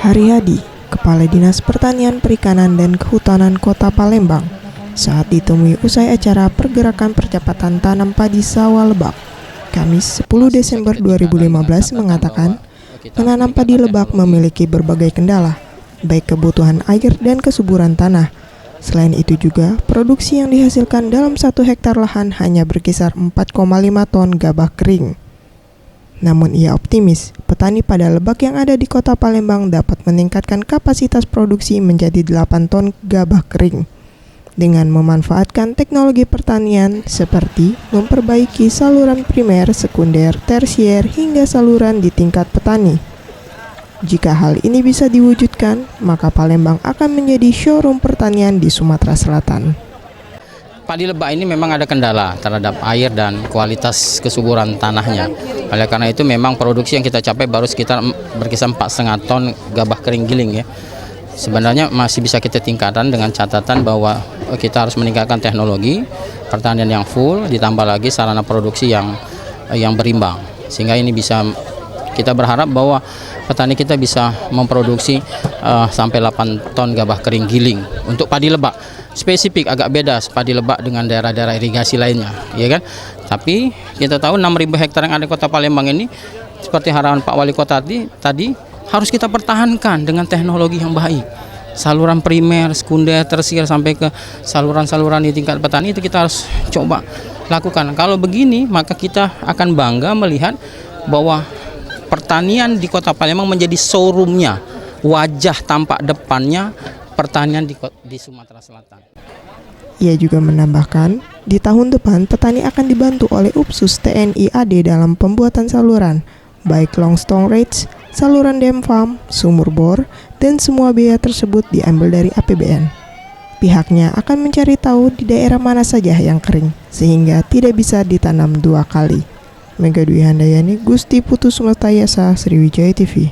Haryadi, Kepala Dinas Pertanian Perikanan dan Kehutanan Kota Palembang, saat ditemui usai acara pergerakan percepatan tanam padi sawah Lebak, Kamis 10 Desember 2015 mengatakan, menanam padi Lebak memiliki berbagai kendala, baik kebutuhan air dan kesuburan tanah. Selain itu juga, produksi yang dihasilkan dalam 1 hektar lahan hanya berkisar 4,5 ton gabah kering. Namun ia optimis, petani pada Lebak yang ada di Kota Palembang dapat meningkatkan kapasitas produksi menjadi 8 ton gabah kering dengan memanfaatkan teknologi pertanian seperti memperbaiki saluran primer, sekunder, tersier, hingga saluran di tingkat petani. Jika hal ini bisa diwujudkan, maka Palembang akan menjadi showroom pertanian di Sumatera Selatan. Padi Lebak ini memang ada kendala terhadap air dan kualitas kesuburan tanahnya. Oleh karena itu memang produksi yang kita capai baru sekitar berkisar 4,5 ton gabah kering giling ya. Sebenarnya masih bisa kita tingkatkan dengan catatan bahwa kita harus meningkatkan teknologi pertanian yang full, ditambah lagi sarana produksi yang berimbang. Sehingga ini bisa, kita berharap bahwa petani kita bisa memproduksi sampai 8 ton gabah kering giling untuk padi Lebak. Spesifik agak beda padi Lebak dengan daerah-daerah irigasi lainnya, ya kan? Tapi kita tahu 6.000 hektar yang ada di Kota Palembang ini, seperti harapan Pak Wali Kota tadi harus kita pertahankan dengan teknologi yang baik. Saluran primer, sekunder, tersier sampai ke saluran-saluran di tingkat petani itu kita harus coba lakukan. Kalau begini, maka kita akan bangga melihat bahwa pertanian di Kota Palembang menjadi showroomnya, wajah tampak depannya pertanian di Sumatera Selatan. Ia juga menambahkan, di tahun depan petani akan dibantu oleh UPSUS TNI AD dalam pembuatan saluran, baik long storage, saluran dam farm, sumur bor, dan semua biaya tersebut diambil dari APBN. Pihaknya akan mencari tahu di daerah mana saja yang kering, sehingga tidak bisa ditanam 2 kali. Mega Dwi Handayani, Gusti Putu Sumatayasa, Sriwijaya TV.